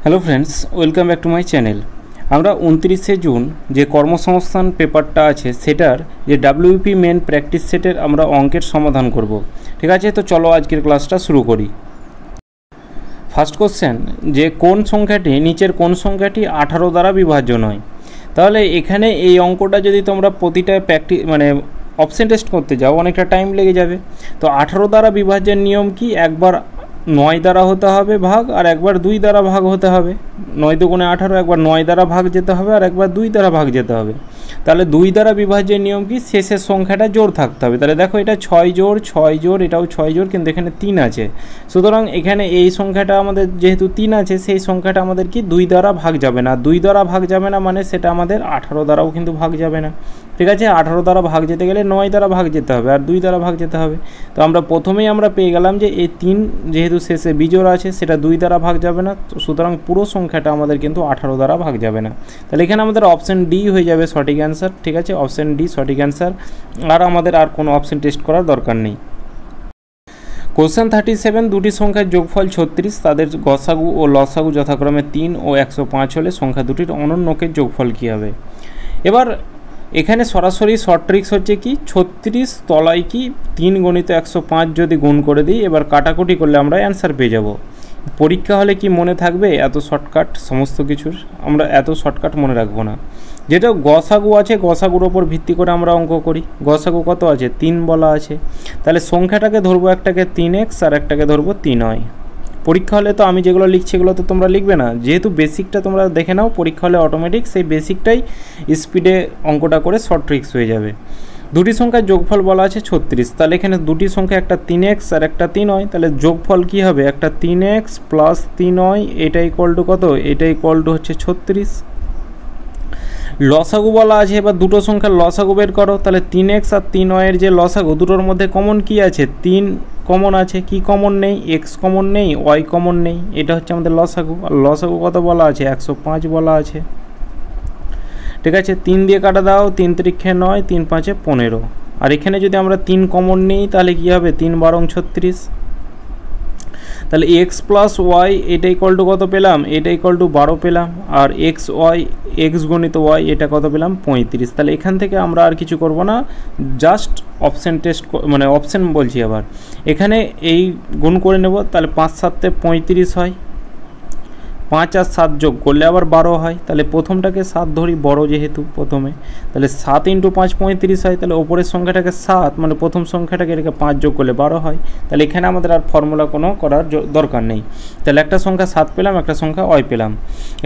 Hello friends, welcome back to my channel. আমরা 29শে June যে কর্মসংস্থান পেপারটা আছে সেটার যে ডাব্লিউপি মেন প্র্যাকটিস সেটের আমরা অঙ্কের সমাধান করব। ঠিক আছে, তো চলো আজকের ক্লাসটা শুরু করি। ফার্স্ট কোশ্চেন, যে কোন সংখ্যাটি নিচের কোন সংখ্যাটি 18 দ্বারা বিভাজ্য নয়। তাহলে এখানে এই অঙ্কটা যদি তোমরা প্রতিটা অপশন টেস্ট করতে যাও অনেকটা টাইম লেগে যাবে। তো 18 দ্বারা বিভাজ্যের নিয়ম কি? একবার 9 দ্বারা হতে হবে ভাগ, আর একবার 2 দ্বারা ভাগ হতে হবে। 9 দুগুণে 18, একবার 9 দ্বারা ভাগ যেতে হবে আর একবার 2 দ্বারা ভাগ যেতে হবে। তাহলে 2 দ্বারা বিভাজ্যের নিয়ম কি? শেষের সংখ্যাটা জোড় থাকতে হবে। তাহলে দেখো, এটা 6 জোড় 6 জোড়, এটাও 6 জোড়, কিন্তু এখানে 3 আছে। সুতরাং এখানে এই সংখ্যাটা আমাদের যেহেতু 3 আছে, সেই সংখ্যাটা আমাদের কি 2 দ্বারা ভাগ যাবে না। 2 দ্বারা ভাগ যাবে না মানে সেটা আমাদের 18 দ্বারাও কিন্তু ভাগ যাবে না। ঠিক আছে, 18 দ্বারা ভাগ যেতে গেলে 9 দ্বারা ভাগ যেতে হবে আর 2 দ্বারা ভাগ যেতে হবে। তো আমরা প্রথমেই পেয়ে গেলাম যে এই 3 যেহেতু শেষে বিজোড় আছে সেটা 2 দ্বারা ভাগ যাবে না, সুতরাং পুরো সংখ্যাটা আমাদের কিন্তু 18 দ্বারা ভাগ যাবে না। তাহলে এখানে আমাদের অপশান ডি হয়ে যাবে সঠিক অ্যান্সার। ঠিক আছে, অপশান ডি সঠিক অ্যান্সার, আর আমাদের আর কোনো অপশান টেস্ট করার দরকার নেই। কোশ্চেন 37, দুটি সংখ্যার যোগফল 36, তাদের গসাগু ও লসাগু যথাক্রমে 3 ও 105 হলে সংখ্যা দুটির অনন্যকের যোগফল কী হবে? এবার এখানে সরাসরি শর্ট ট্রিক্স হচ্ছে কি, 36 তলায় কি 3 গুণিত 105 যদি গুণ করে দিই, এবার কাটাকুটি করলে আমরা অ্যান্সার পেয়ে যাব। পরীক্ষা হলে কি মনে থাকবে এত শর্টকাট সমস্ত কিছুর? আমরা এত শর্টকাট মনে রাখবো না। যেটা গসাগু আছে, গসাগুর ওপর ভিত্তি করে আমরা অঙ্ক করি। গসাগু কত আছে? 3 বলা আছে। তাহলে সংখ্যাটাকে ধরবো, একটাকে 3x আর একটাকে ধরবো 3y। পরীক্ষা হলে তো আমি যেগুলো লিখছি এগুলো তো তোমরা লিখবে না, যেহেতু বেসিকটা তোমরা দেখে নাও, পরীক্ষা হলে অটোমেটিক সেই বেসিকটাই স্পিডে অঙ্কটা করে শর্ট ট্রিক্স হয়ে যাবে। দুটি সংখ্যার যোগফল বলা আছে 36, তাহলে এখানে দুটি সংখ্যা, একটা 3x আর একটা 3y, তাহলে যোগফল কি হবে? একটা 3x প্লাস 3y, এটা ইকুয়াল টু কত? এটা ইকুয়াল টু হচ্ছে 36। লসাগু বলা আছে, এবার দুটো সংখ্যার লসাগু বের করো। তাহলে 3x আর 3y এর যে লসাগু, দুটোর মধ্যে কমন কি আছে? 3 কমন আছে। কি কমন নেই? x কমন নেই, y কমন নেই। এটা হচ্ছে আমাদের লসাগু। আর লসাগু কত বলা আছে? 105 বলা আছে। ঠিক আছে, 3 দিয়ে কাটা দাও, 3 × 9, 3 × 5 = 15। আর এখানে যদি আমরা 3 কমন নিই তাহলে কি হবে? 3 × 12 = 36। তাহলে x প্লাস ওয়াই এটা ইকুয়াল টু কত পেলাম? এটা ইকুয়াল টু 12 পেলাম। আর x গণিত y এটা কত পেলাম? 35। তাহলে এখান থেকে আমরা আর কিছু করব না, জাস্ট অপশান টেস্ট অপশান বলছি। আবার এখানে এই গুণ করে নেব, তাহলে 5 × 7 = 35 হয়। 5 আর 7 যোগ করলে আবার 12 হয়। তাহলে প্রথমটাকে 7 ধরি, বড় যেহেতু প্রথমে, তাহলে 7 × 5 = 35 হয়। তাহলে ওপরের সংখ্যাটাকে 7 প্রথম সংখ্যাটাকে এটাকে 5 যোগ করলে 12 হয়। তাহলে এখানে আমাদের আর ফর্মুলা কোনো করার দরকার নেই। তাহলে একটা সংখ্যা 7 পেলাম, একটা সংখ্যা y পেলাম।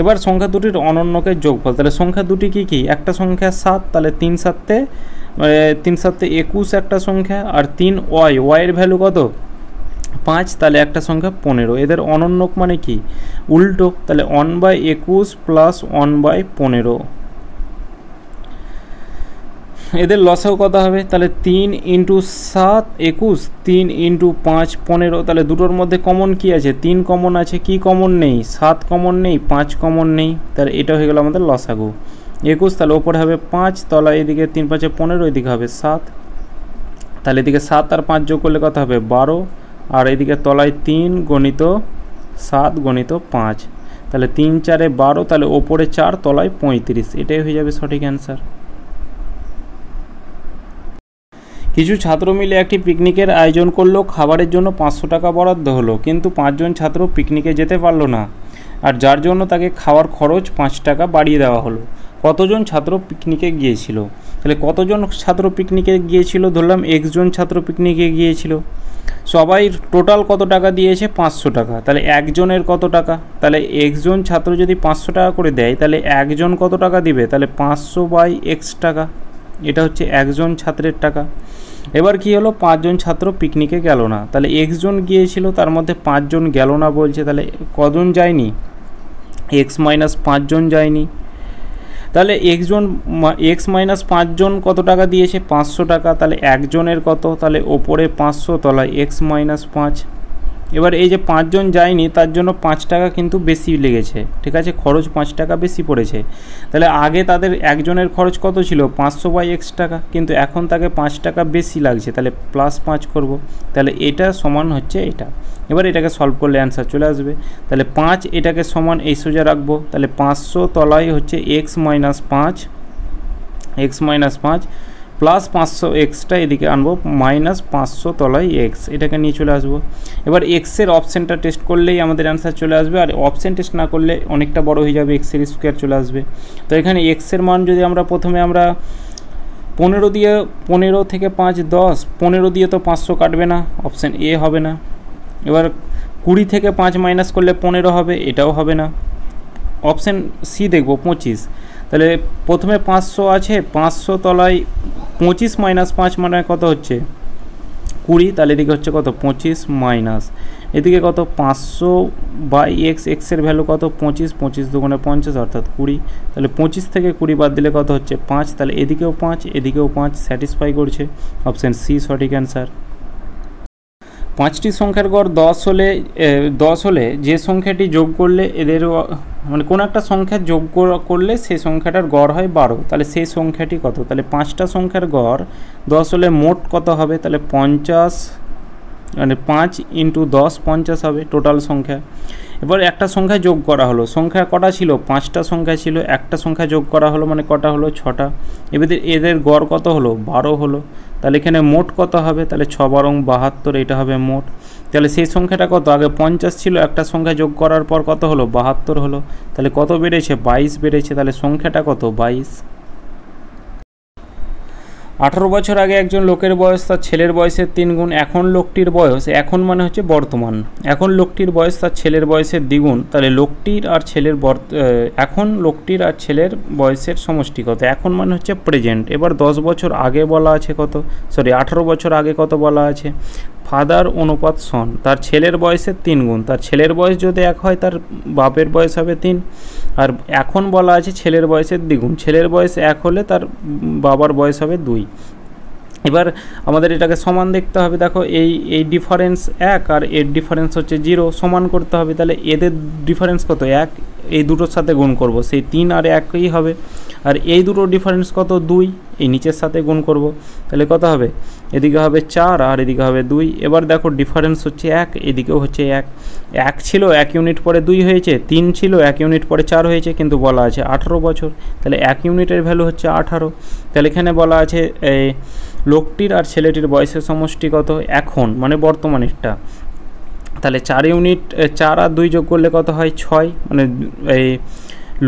এবার সংখ্যা দুটির অনন্যকের যোগফল। তাহলে সংখ্যা দুটি কী কী? একটা সংখ্যা 7, তাহলে 3 × 7 = 21 একটা সংখ্যা, আর 3y, এর ভ্যালু কত? 5, তাহলে একটা সংখ্যা 15। এদের অনন্যক মানে কি? উল্টো। তাহলে 1/21 প্লাস 1/15। এদের লসাগু কত হবে? তাহলে 3 × 7 21, 3 × 5 15। তাহলে দুটোর মধ্যে কমন কি আছে? 3 কমন আছে। কি কমন নেই? 7 কমন নেই, 5 কমন নেই। তাহলে এটা হয়ে গেল আমাদের লসাগু 21। তাহলে ওপরে হবে 5, তলা এদিকে 3 × 5 = 15, এদিকে হবে 7। তাহলে এদিকে 7 আর 5 যোগ করলে কত হবে? 12। আর এদিকে তলায় 3 × 7 × 5, তাহলে 3 × 4 = 12, তাহলে ওপরে 4 তলায় 35। এটাই হয়ে যাবে সঠিক অ্যান্সার। কিছু ছাত্র মিলে একটি পিকনিকের আয়োজন করলো। খাবারের জন্য 500 টাকা বরাদ্দ হলো, কিন্তু 5 জন ছাত্র পিকনিকে যেতে পারলো না, আর যার জন্য তাকে খাওয়ার খরচ 5 টাকা বাড়িয়ে দেওয়া হলো। কতজন ছাত্র পিকনিকে গিয়েছিল? তাহলে কতজন ছাত্র পিকনিকে গিয়েছিল? ধরলাম x জন ছাত্র পিকনিকে গিয়েছিল। সবাই টোটাল কত টাকা দিয়েছে? 500 টাকা। তাহলে একজনের কত টাকা? তাহলে x জন ছাত্র যদি 500 টাকা করে দেয়, তাহলে একজন কত টাকা দিবে? তাহলে 500/x টাকা। এটা হচ্ছে একজন ছাত্রের টাকা। এবার কি হলো? 5 জন ছাত্র পিকনিকে গেল না। তাহলে x জন গিয়েছিল, তার মধ্যে 5 জন গেল না বলছে। তাহলে কজন যায়নি? x - 5 জন যায়নি। তাহলে x - 5 জন কত টাকা দিয়েছে? 500 টাকা। তাহলে একজনের কত? তাহলে ওপরে 500, তলায় x - 5। এবার এই যে 5 জন যায়নি তার জন্য 5 টাকা কিন্তু বেশি লেগেছে, ঠিক আছে, খরচ 5 টাকা বেশি পড়েছে। তাহলে আগে তাদের একজনের খরচ কত ছিল 500/x টাকা, কিন্তু এখন তাকে 5 টাকা বেশি লাগছে, তাহলে +5 করব। তাহলে এটা সমান হচ্ছে এটা। এবার এটাকে সলভ করলে অ্যান্সার চলে আসবে। তাহলে 5 এটাকে সমান এই সোজা রাখবো, তাহলে 500 তলায় হচ্ছে x - 5 প্লাস 500 এক্সটা এদিকে আনবো -500 তলায় x, এটাকে নিয়ে চলে আসবো। এবার এক্সের অপশানটা টেস্ট করলেই আমাদের অ্যান্সার চলে আসবে, আর অপশান টেস্ট না করলে অনেকটা বড় হয়ে যাবে, এক্সের স্কোয়ার চলে আসবে। তো এখানে এক্সের মান যদি আমরা প্রথমে 15 দিয়ে 15 থেকে 5 10, 15 দিয়ে তো 500 কাটবে না, অপশান এ হবে না। এবার 20 থেকে 5 মাইনাস করলে 15 হবে, এটাও হবে না। অপশান সি দেখব 25। তাহলে প্রথমে 500 আছে, 500 তলায় 25 - 5 মানে কত হচ্ছে 20, তাহলে এদিকে হচ্ছে কত 25 মাইনাস এদিকে কত 500/x, এক্সের ভ্যালু কত 25, 25 দুগুণে 50 অর্থাৎ 20। তাহলে 25 থেকে 20 বাদ দিলে কত হচ্ছে 5, তাহলে এদিকেও 5 এদিকেও 5, স্যাটিসফাই করছে, অপশান সি সঠিক অ্যান্সার। 5টি সংখ্যার গড় 10 হলে যে সংখ্যাটি যোগ করলে এদের মানে কোনো একটা সংখ্যা যোগ করলে সেই সংখ্যাটার গড় হয় 12, তাহলে সেই সংখ্যাটি কত? তাহলে 5টা সংখ্যার গড় 10 হলে মোট কত হবে? তাহলে 50 মানে 5 × 10 50 হবে টোটাল সংখ্যা। এবার একটা সংখ্যা যোগ করা হলো, সংখ্যা কটা ছিল 5টা সংখ্যা ছিল, একটা সংখ্যা যোগ করা হলো মানে কটা হলো 6টা। এদের গড় কত হলো 12 হলো, তাহলে এখানে মোট কত হবে? তাহলে 6 × 12 72, এটা হবে মোট। তাহলে সেই সংখ্যাটা কত? আগে 50 ছিল, একটা সংখ্যা যোগ করার পর কত হলো 72 হলো, তাহলে কত বেড়েছে 22 বেড়েছে, তাহলে সংখ্যাটা কত 22। 18 বছর আগে একজন লোকের বয়স তার ছেলের বয়সের 3 গুণ, এখন লোকটির বয়স, এখন মানে হচ্ছে বর্তমান, এখন লোকটির বয়স তার ছেলের বয়সের দ্বিগুণ, তাহলে লোকটির আর ছেলের এখন লোকটির আর ছেলের বয়সের সমষ্টি কত? এখন মানে হচ্ছে প্রেজেন্ট। এবার 10 বছর আগে বলা আছে কত, 18 বছর আগে কত বলা আছে? ফাদার অনুপাত সন, তার ছেলের বয়সের 3 গুণ, তার ছেলের বয়স যদি 1 হয় তার বাপের বয়স হবে 3, আর এখন বলা আছে ছেলের বয়সের দ্বিগুণ, ছেলের বয়স 1 হলে তার বাবার বয়স হবে 2। এবার আমাদের এটাকে সমান দেখতে হবে, দেখো এই ডিফারেন্স 1 আর এর ডিফারেন্স হচ্ছে 0, সমান করতে হবে। তাহলে এদের ডিফারেন্স কত 1, এই দুটোর সাথে গুণ করব, সেই 3 আর 1ই হবে। আর এই দুটোর ডিফারেন্স কত 2, এই নিচের সাথে গুণ করব, তাহলে কত হবে? এদিকে হবে 4 আর এদিকে হবে 2। এবার দেখো ডিফারেন্স হচ্ছে 1, এদিকেও হচ্ছে 1 ছিল 1 ইউনিট পরে 2 হয়েছে, 3 ছিল 1 ইউনিট পরে 4 হয়েছে, কিন্তু বলা আছে 18 বছর, তাহলে 1 ইউনিটের ভ্যালু হচ্ছে 18। তাহলে এখানে বলা আছে লোকটির আর ছেলেটির বয়সের সমষ্টি কত এখন মানে বর্তমানেরটা, তাহলে 4 ইউনিট 4 আর 2 যোগ করলে কত হয় 6, মানে এই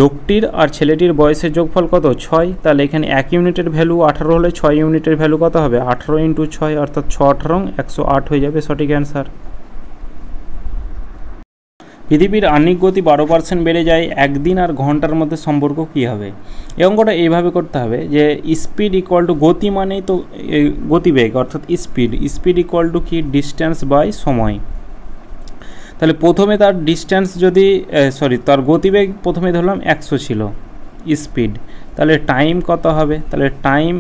লোকটির আর ছেলেটির বয়সের যোগফল কত 6, তাহলে এখানে 1 ইউনিটের ভ্যালু 18 হলে 6 ইউনিটের ভ্যালু কত হবে 18 × 6, অর্থাৎ 6 18 108 হয়ে যাবে, সঠিক অ্যান্সার। পৃথিবীর আহ্নিক গতি 12% বেড়ে যায়, একদিন আর ঘন্টার মধ্যে সম্পর্ক কী হবে? এই অঙ্কটা এইভাবে করতে হবে যে স্পিড ইকুয়াল টু গতি মানেই তো গতিবেগ, অর্থাৎ স্পিড ইকুয়াল টু কি ডিস্ট্যান্স বাই সময়। তাহলে প্রথমে তার ডিস্ট্যান্স যদি তার গতিবেগ প্রথমে ধরলাম 100 ছিল স্পিড, তাহলে টাইম কত হবে? তাহলে টাইম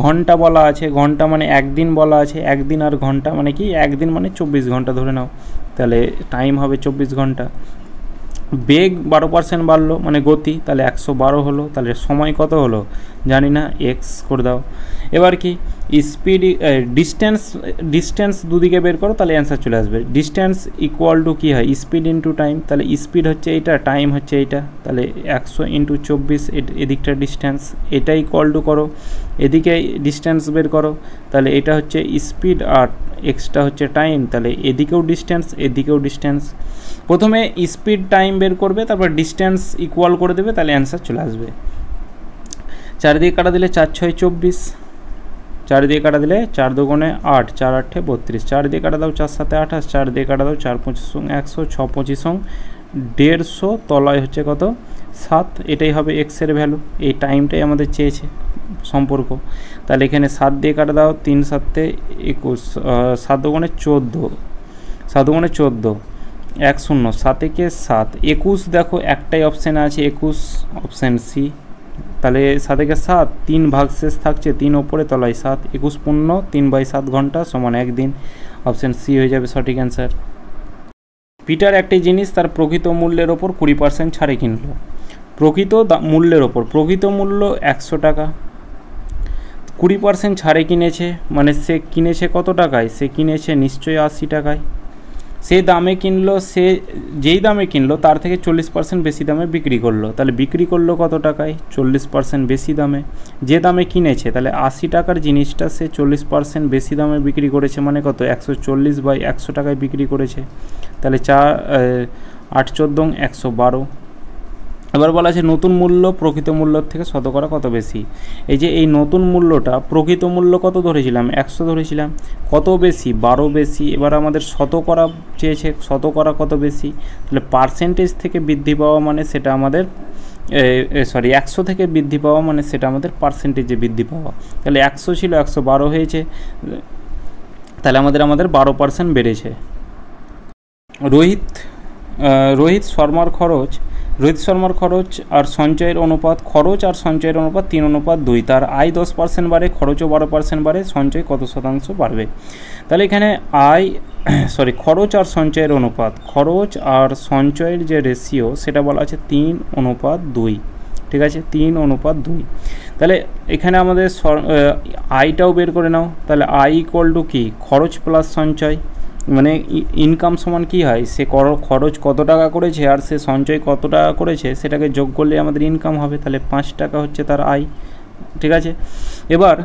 ঘন্টা বলা আছে, ঘন্টা মানে একদিন বলা আছে, একদিন আর ঘন্টা মানে কি একদিন মানে 24 ঘন্টা ধরে নাও, তাহলে টাইম হবে 24 ঘন্টা। বেগ 12% বাড়লো মানে গতি, তাহলে 112 হলো, তাহলে সময় কত হলো জানি না, এক্স করে দাও। এবার কি স্পিড ডিস্ট্যান্স দুদিকে বের করো, তাহলে অ্যান্সার চলে আসবে। ডিস্ট্যান্স ইকুয়াল টু কী হয় স্পিড ইন্টু টাইম, তাহলে স্পিড হচ্ছে এইটা, টাইম হচ্ছে এইটা, তাহলে 100 × 24 এদিকটা ডিস্ট্যান্স, এটা ইকুয়াল টু করো, এদিকে ডিস্ট্যান্স বের করো, তাহলে এটা হচ্ছে স্পিড আর এক্সটা হচ্ছে টাইম, তাহলে এদিকেও ডিস্ট্যান্স এদিকেও ডিস্ট্যান্স। প্রথমে স্পিড টাইম বের করবে, তারপর ডিস্ট্যান্স ইকুয়াল করে দেবে, তাহলে অ্যান্সার চলে আসবে। 4 দিয়ে কাটা দিলে 4 × 6 = 24, 4 দিয়ে কাটা দিলে 4 × 2 = 8, 4 × 8 = 32, 4 দিয়ে কাটা দাও 4 × 7 = 28, 4 দিয়ে কাটা দাও 4 × 5 = 100, 6 × 25 = 150, তলায় হচ্ছে কত 7, এটাই হবে এক্সের ভ্যালু, এই টাইমটাই আমাদের চেয়েছে সম্পর্ক। তাহলে এখানে 7 দিয়ে কাটা দাও 3 × 7 = 21, 7 × 2 = 14, 7 × 14 1 0, 7 × 1 = 7, 21 দেখো একটাই অপশানে আছে 21, অপশান সি। তাহলে 7 × 7 3 ভাগ শেষ থাকছে, 3 ওপরে তলায় 7, 21 পূর্ণ 3/7 ঘন্টা সমান 1 দিন, অপশান সি হয়ে যাবে সঠিক অ্যান্সার। পিটার একটি জিনিস তার প্রকৃত মূল্যের ওপর 20% ছাড়ে কিনলো। প্রকৃত মূল্যের ওপর, প্রকৃত মূল্য 100 টাকা, 20% ছাড়ে কিনেছে, মানে সে কিনেছে কত টাকায়? সে কিনেছে নিশ্চয়ই 80 টাকায়। সে দামে কিনলো, সে যেই দামে কিনলো তার থেকে 40% বেশি দামে বিক্রি করলো, তাহলে বিক্রি করলো কত টাকায়? 40% বেশি দামে। যে দামে কিনেছে, তাহলে 80 টাকার জিনিসটা সে 40% বেশি দামে বিক্রি করেছে, মানে কত? 140/100 টাকায় বিক্রি করেছে, তাহলে 8 14 112। এবার বলা আছে নতুন মূল্য প্রকৃত মূল্যর থেকে শতকরা কত বেশি। এই যে এই নতুন মূল্যটা প্রকৃত মূল্য কত ধরেছিলাম? 100 ধরেছিলাম, কত বেশি? 12 বেশি। এবার আমাদের শতকরা চেয়েছে, শতকরা কত বেশি? তাহলে পার্সেন্টেজ থেকে বৃদ্ধি পাওয়া মানে সেটা আমাদের 100 থেকে বৃদ্ধি পাওয়া মানে সেটা আমাদের পার্সেন্টেজে বৃদ্ধি পাওয়া। তাহলে 100 ছিল 112 হয়েছে, তাহলে আমাদের 12% বেড়েছে। রোহিত শর্মার খরচ আর সঞ্চয়ের অনুপাত, খরচ আর সঞ্চয়ের অনুপাত 3:2। তার আয় 10% বাড়ে, খরচও 12% বাড়ে, সঞ্চয় কত শতাংশ বাড়বে? তাহলে এখানে খরচ আর সঞ্চয়ের অনুপাত, খরচ আর সঞ্চয়ের যে রেশিও সেটা বলা আছে 3:2। ঠিক আছে, 3:2। তাহলে এখানে আমাদের আয়টাও বের করে নাও। তাহলে আই ইকুয়াল টু কি? খরচ প্লাস সঞ্চয়, মানে ইনকাম সমান কি হয়? সে খরচ কত টাকা করেছে আর সে সঞ্চয় কত টাকা করেছে সেটাকে যোগ করলে আমাদের ইনকাম হবে। তাহলে 5 টাকা হচ্ছে তার আয়। ঠিক আছে, এবার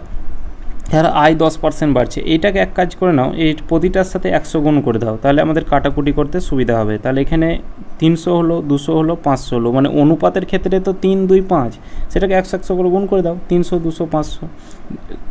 তার আয় 10% বাড়ছে। এইটাকে এক কাজ করে নাও, এই প্রতিটার সাথে 100 গুণ করে দাও, তাহলে আমাদের কাটাকুটি করতে সুবিধা হবে। তাহলে এখানে 300 হলো, 200 হলো, 500 হলো, মানে অনুপাতের ক্ষেত্রে তো 3 2 5, সেটাকে 100 করে গুণ করে দাও। 300 200 500,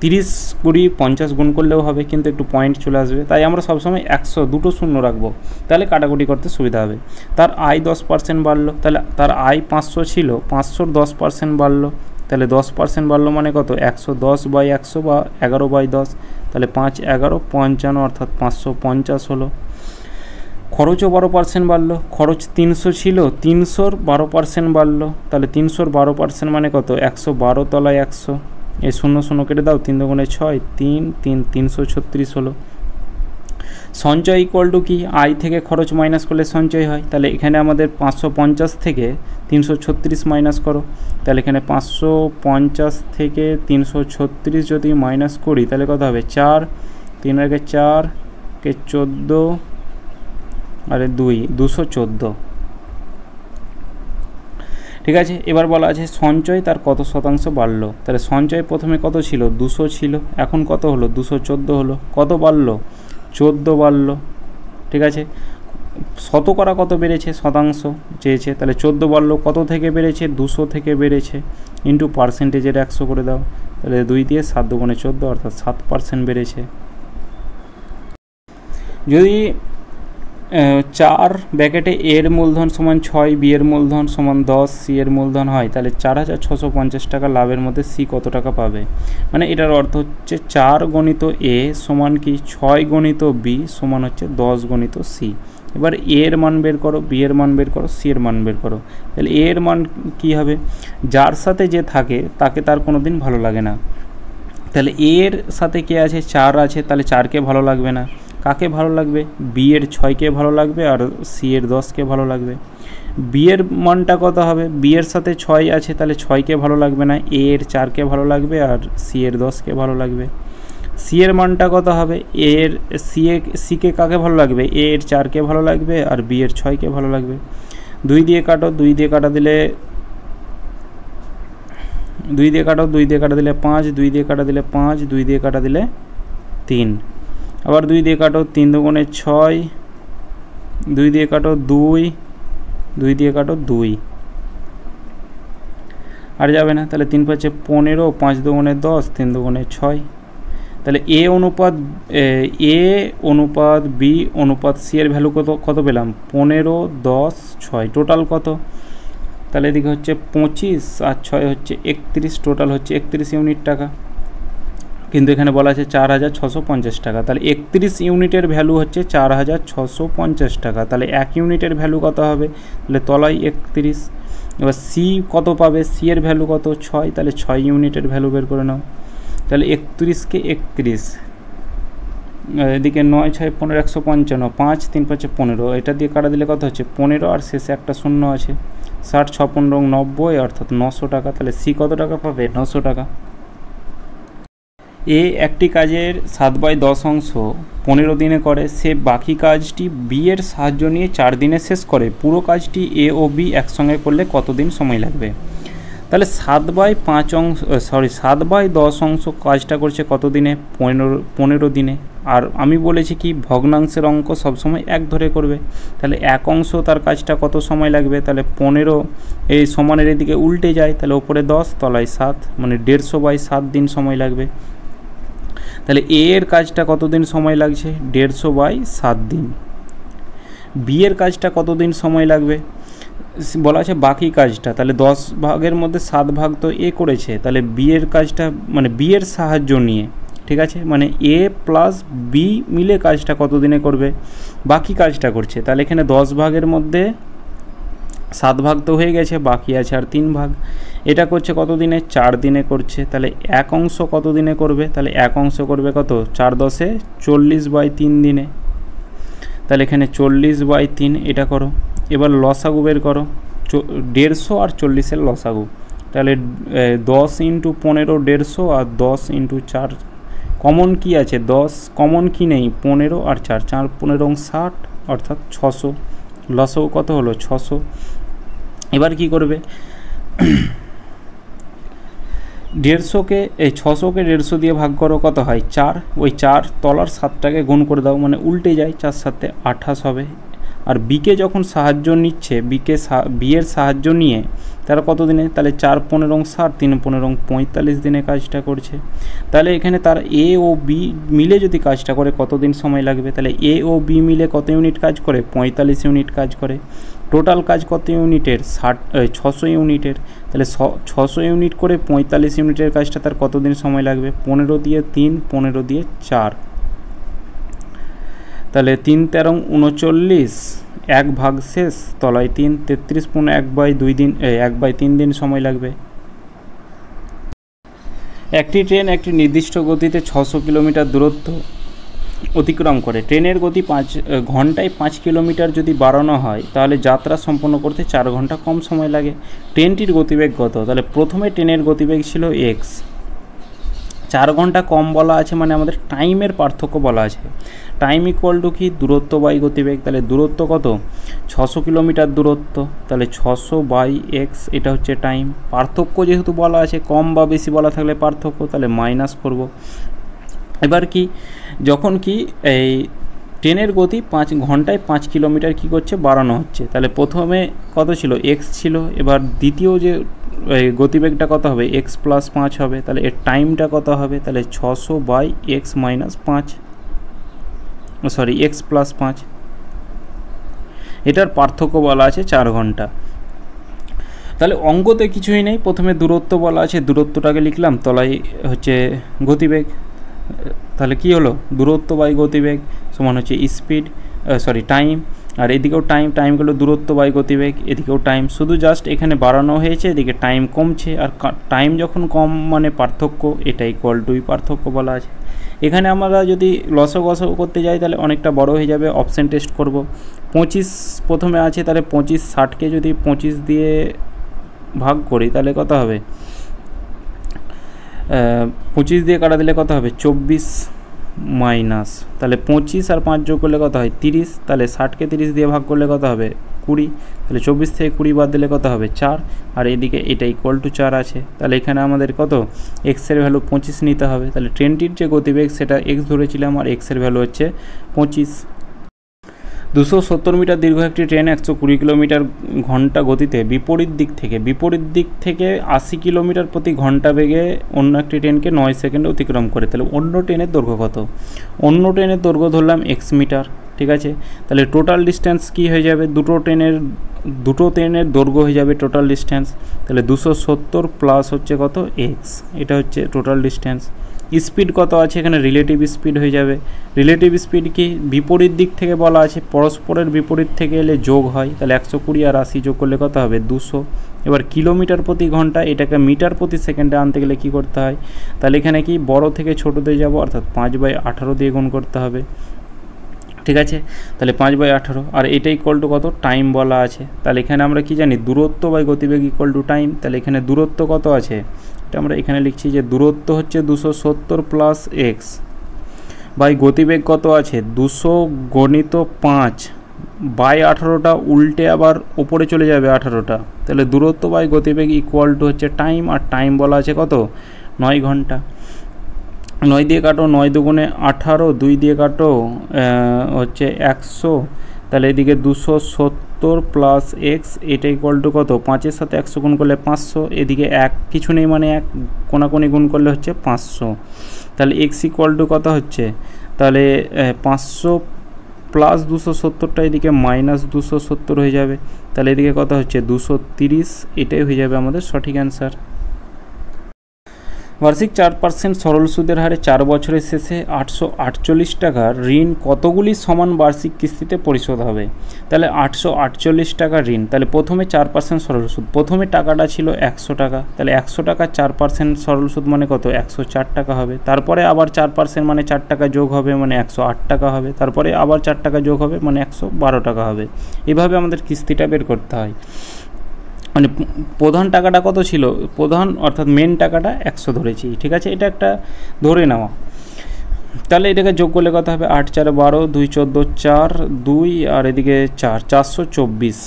30 20 50 গুণ করলেও হবে, কিন্তু একটু পয়েন্ট চলে আসবে, তাই আমরা সবসময় 100 দুটো শূন্য রাখবো, তাহলে কাটাকুটি করতে সুবিধা হবে। তার আয় 10% বাড়লো, তাহলে তার আয় 500 ছিল, 500 10% বাড়লো, তাহলে 10% বাড়লো মানে কত? 110/100 বা 11/10, তাহলে 5 11 55, অর্থাৎ 550 হলো। খরচও 12% বাড়লো, খরচ 300 ছিল, 300 12% বাড়লো, তাহলে 300 12% মানে কত? 112 তলায় 100, এই 0 0 কেটে দাও, 3 2 6, 3 3 336 হলো। সঞ্চয় ইকুয়াল টু কি? আয় থেকে খরচ মাইনাস করলে সঞ্চয় হয়, তাহলে এখানে আমাদের 550 থেকে 336 মাইনাস করো, তাহলে এখানে 550 থেকে 336 যদি মাইনাস করি তাহলে কত হবে? 4 3 × 4 কে 14 আরে 214। ঠিক আছে, এবার বলা আছে সঞ্চয় তার কত শতাংশ বাড়লো। তাহলে সঞ্চয় প্রথমে কত ছিল? 200 ছিল, এখন কত হলো? 214 হলো। কত বাড়লো? 14 বাড়লো। ঠিক আছে, শতকরা কত বেড়েছে? শতাংশ চেয়েছে, তাহলে 14 বাড়লো, কত থেকে বেড়েছে? 200 থেকে বেড়েছে, ইন্টু পার্সেন্টেজের 100 করে দাও, তাহলে 2 দিয়ে 7 2 14, অর্থাৎ 7% বেড়েছে। যদি 4 ব্র্যাকেটে এর মূলধন সমান 6, বি এর মূলধন সমান 10, সি এর মূলধন হয়, তাহলে 4650 টাকা লাভের মধ্যে সি কত টাকা পাবে? মানে এটার অর্থ হচ্ছে 4 গণিত এ সমান কি 6 গণিত বি সমান হচ্ছে 10 গণিত সি। এবার এর মান বের করো, বি এর মান বের করো, সি এর মান বের করো। তাহলে এর মান কি হবে? যার সাথে যে থাকে তাকে তার কোনো দিন ভালো লাগে না, তাহলে এর সাথে কে আছে? 4 আছে, তাহলে 4কে ভালো লাগবে না। কাকে ভালো লাগবে? বি এর 6কে ভালো লাগবে, আর সি এর 10কে ভালো লাগবে। বি এর মানটা কত হবে? বি এর সাথে 6 আছে, তাহলে 6কে ভালো লাগবে না, এ এর 4কে ভালো লাগবে, আর সি এর 10কে ভালো লাগবে। সি এর মানটা কত হবে? এর সিকে কাকে ভালো লাগবে? এ এর 4কে ভালো লাগবে, আর বি এর 6কে ভালো লাগবে। 2 দিয়ে কাটো, 2 দিয়ে কাটা দিলে 2 দিয়ে কাটো, 2 দিয়ে কাটা দিলে 5, 2 দিয়ে কাটা দিলে 5, 2 দিয়ে কাটা দিলে 3, আবার 2 দিয়ে কাটো, 3 2 6, 2 দিয়ে কাটো 2, 2 দিয়ে কাটো 2, আর যাবে না, তাহলে 3 5 15, 5 2 10, 3 2 6। তাহলে এ অনুপাত বি অনুপাত সি এর ভ্যালু কত পেলাম? 15 10 6, টোটাল কত? তাহলে এদিকে হচ্ছে 25 আর 6 হচ্ছে 31, টোটাল হচ্ছে 31 ইউনিট টাকা, কিন্তু এখানে বলা আছে 4650 টাকা। তাহলে 31 ইউনিটের ভ্যালু হচ্ছে 4650 টাকা। তাহলে 1 ইউনিটের ভ্যালু কত হবে? তাহলে তলায় 31। এবার সি কত পাবে? সি এর ভ্যালু কত? 6, তাহলে 6 ইউনিটের ভ্যালু বের করে নাও। তাহলে 31কে 31 এদিকে 9 6 15 155, 5 3 5 15, এটা দিয়ে কাটা দিলে কত হচ্ছে 15, আর শেষে একটা শূন্য আছে। 60 6 15 90, অর্থাৎ 900 টাকা। তাহলে সি কত টাকা পাবে? 900 টাকা। এ একটি কাজের 7/10 অংশ 15 দিনে করে, সে বাকি কাজটি বি এর সাহায্য নিয়ে 4 দিনে শেষ করে। পুরো কাজটি এ ও বি একসঙ্গে করলে কতদিন সময় লাগবে? তাহলে 7/10 অংশ কাজটা করছে কত দিনে? 15 দিনে। আর আমি বলেছি কি ভগ্নাংশের অঙ্ক সবসময় 1 ধরে করবে। তাহলে 1 অংশ তার কাজটা কত সময় লাগবে? তাহলে 15 এই সমানের এদিকে উল্টে যায়, তাহলে ওপরে 10 তলায় 7, মানে 150/7 দিন সময় লাগবে। তাহলে এ এর কাজটা কতদিন সময় লাগছে? 150/7 দিন। বি এর কাজটা কতদিন সময় লাগবে বলা আছে? বাকি কাজটা, তাহলে 10 ভাগের মধ্যে 7 ভাগ তো এ করেছে, তাহলে বি এর কাজটা মানে বি এর সাহায্য নিয়ে, ঠিক আছে, মানে এ প্লাস বি মিলে কাজটা কত দিনে করবে? বাকি কাজটা করছে। তাহলে এখানে 10 ভাগের মধ্যে 7 ভাগ তো হয়ে গেছে, বাকি আছে আর 3 ভাগ। এটা করছে কত দিনে? 4 দিনে করছে। তাহলে 1 অংশ কত দিনে করবে? তাহলে 1 অংশ করবে কত? 4 10 40/3 দিনে। তাহলে এখানে 40/3 এটা করো। এবার লসাগু বের করো, 150 আর 40-এর লসাগু। তাহলে 10 × 15 150, আর 10 × 4 কমন কি আছে? 10 কমন কি নেই? 15 আর 4 4 15 60, অর্থাৎ 600। লসাগু কত হলো? 600। এবার কি করবে? 150কে এই 600কে 150 দিয়ে ভাগ করো, কত হয়? 4। ওই 4 তলার 7টাকে গুণ করে দাও, মানে উল্টে যায়, 4 7 28 হবে। আর বিকে যখন সাহায্য নিচ্ছে, বি এর সাহায্য নিয়ে তারা কত দিনে? তাহলে 4 15 60, 3 15 45 দিনে কাজটা করছে। তাহলে এখানে তার এ ও বি মিলে যদি কাজটা করে কত দিন সময় লাগবে? তাহলে এ ও বি মিলে কত ইউনিট কাজ করে? 45 ইউনিট কাজ করে। টোটাল কাজ কত ইউনিটের? 600 ইউনিটের। তাহলে 600 ইউনিট করে 45 ইউনিটের কাজটা তার কত দিন সময় লাগবে? 15 দিয়ে 3, 15 দিয়ে 4, তাহলে 3 13 39, 1 ভাগ শেষ, তলায় 3, 33 × 1/2 দিন, 1/3 দিন সময় লাগবে। একটি ট্রেন একটি নির্দিষ্ট গতিতে 600 কিলোমিটার দূরত্ব অতিক্রম করে। ট্রেনের গতি ঘন্টায় 5 কিলোমিটার যদি বাড়ানো হয়, তাহলে যাত্রা সম্পন্ন করতে 4 ঘন্টা কম সময় লাগে। ট্রেনটির গতিবেগ কত? তাহলে প্রথমে ট্রেনের গতিবেগ ছিল x, 4 ঘন্টা কম বলা আছে, মানে আমাদের টাইমের পার্থক্য বলা আছে। টাইম ইকুয়াল টু কি? দূরত্ব বাই গতিবেগ। তাহলে দূরত্ব কত? 600 কিলোমিটার দূরত্ব, তাহলে 600/x, এটা হচ্ছে টাইম। পার্থক্য যেহেতু বলা আছে, কম বা বেশি বলা থাকলে পার্থক্য, তাহলে মাইনাস করব। এবার কি, যখন কি এই ট্রেনের গতি 5 ঘন্টায় 5 কিলোমিটার কী করছে? বাড়ানো হচ্ছে। তাহলে প্রথমে কত ছিল? x ছিল। এবার দ্বিতীয় যে গতিবেগটা কত হবে? x + 5 হবে। তাহলে এর টাইমটা কত হবে? তাহলে 600/x - 5, সরি x + 5, এটার পার্থক্য বলা আছে 4 ঘন্টা। তাহলে অঙ্কতে কিছুই নেই, প্রথমে দূরত্ব বলা আছে, দূরত্বটাকে লিখলাম, তলায় হচ্ছে গতিবেগ। তাহলে কি হলো? দূরত্ব বাই গতিবেগ সমান হচ্ছে স্পিড, টাইম। আর এদিকেও টাইম গেলো দূরত্ব বাই গতিবেগ, এদিকেও টাইম, শুধু জাস্ট এখানে বাড়ানো হয়েছে, এদিকে টাইম কমছে। আর টাইম যখন কম মানে পার্থক্য, এটা ইকুয়াল টু পার্থক্য বলা আছে। এখানে আমরা যদি লসাগু করতে যাই তাহলে অনেকটা বড় হয়ে যাবে। অপশন টেস্ট করব। 25 প্রথমে আছে, তাহলে 25 60কে যদি 25 দিয়ে ভাগ করি তাহলে কত হবে? 25 দিয়ে কাটা দিলে কত হবে? 24 মাইনাস, তাহলে 25 আর 5 যোগ করলে কত হয়? 30। তাহলে 60কে 30 দিয়ে ভাগ করলে কত হবে? 20। তাহলে 24 থেকে 20 বাদ দিলে কত হবে? 4। আর এদিকে এটা ইকুয়াল টু 4 আছে। তাহলে এখানে আমাদের কত? এক্সের ভ্যালু 25 নিতে হবে। তাহলে ট্রেনটির যে গতিবেগ সেটা এক্স ধরেছিলাম, আর এক্সের ভ্যালু হচ্ছে 25। 270 মিটার দীর্ঘ একটি ট্রেন 120 কিলোমিটার ঘন্টা গতিতে বিপরীত দিক থেকে 80 কিলোমিটার প্রতি ঘন্টা বেগে অন্য একটি ট্রেনকে 9 সেকেন্ডে অতিক্রম করে। তাহলে অন্য ট্রেনের দৈর্ঘ্য কত? অন্য ট্রেনের দৈর্ঘ্য ধরলাম x মিটার, ঠিক আছে। তাহলে টোটাল ডিস্টেন্স কি হয়ে যাবে? দুটো ট্রেনের দুটো ট্রেনের দৈর্ঘ্য হয়ে যাবে টোটাল ডিস্টেন্স। তাহলে 270 প্লাস হচ্ছে কত এক্স, এটা হচ্ছে টোটাল ডিস্টেন্স। স্পিড কত আছে এখানে রিলেটিভ স্পিড হয়ে যাবে। রিলেটিভ স্পিড কি বিপরীত দিক থেকে বলা আছে, পরস্পরের বিপরীত থেকে এলে যোগ হয়, তাহলে 120 আর 80 যোগ করলে কত হবে 200। এবার কিলোমিটার প্রতি ঘন্টা, এটাকে মিটার প্রতি সেকেন্ডে আনতে গেলে কি করতে হয়, তাহলে এখানে কি বড় থেকে ছোটোতে যাব, অর্থাৎ 5/18 দিয়ে গুণ করতে হবে। ঠিক আছে, তাহলে 5/18 আর এটা ইকুয়াল টু কত টাইম বলা আছে। তাহলে এখানে আমরা কি জানি দূরত্ব বাই গতিবেগ ইকুয়াল টু টাইম। তাহলে এখানে দূরত্ব কত আছে, এটা আমরা এখানে লিখছি যে দূরত্ব হচ্ছে 270 প্লাস এক্স বাই গতিবেগ কত আছে 200 গণিত 5/18টা উল্টে আবার ওপরে চলে যাবে 18টা। তাহলে দূরত্ব বাই গতিবেগ ইকুয়াল টু হচ্ছে টাইম, আর টাইম বলা আছে কত 9 ঘন্টা। 9 দিয়ে কাটো, 9 দুগুণে 18, 2 দিয়ে কাটো হচ্ছে 100। তাহলে এদিকে 270 প্লাস এক্স, এটা ইকুয়াল টু কত 5-এর সাথে 100 গুণ করলে 500, এদিকে 1 কিছু নেই মানে 1 কোনাকুনি গুণ করলে হচ্ছে 500। তাহলে এক্স ইকুয়াল টু কত হচ্ছে, তাহলে 500 প্লাস 270টা এদিকে মাইনাস 270 হয়ে যাবে। তাহলে এদিকে কত হচ্ছে 230, এটাই হয়ে যাবে আমাদের সঠিক অ্যান্সার। বার্ষিক 4% সরল সুদের হারে 4 বছরের শেষে 848 টাকার ঋণ কতগুলি সমান বার্ষিক কিস্তিতে পরিশোধ হবে। তাহলে 848 টাকার ঋণ, তাহলে প্রথমে 4% সরল সুদ, প্রথমে টাকাটা ছিল 100 টাকা, তাহলে 100 টাকা 4% সরল সুদ মানে কত 104 টাকা হবে। তারপরে আবার 4% মানে 4 টাকা যোগ হবে মানে 108 টাকা হবে, তারপরে আবার 4 টাকা যোগ হবে মানে 112 টাকা হবে। এভাবে আমাদের কিস্তিটা বের করতে হয়। মানে প্রধান টাকাটা কত ছিল, প্রধান অর্থাৎ মেন টাকাটা 100 ধরেছি, ঠিক আছে, এটা একটা ধরে নেওয়া। তাহলে এটাকে যোগ করলে কত হবে 8 4 12, 2 14 4 2 আর এদিকে 4 424।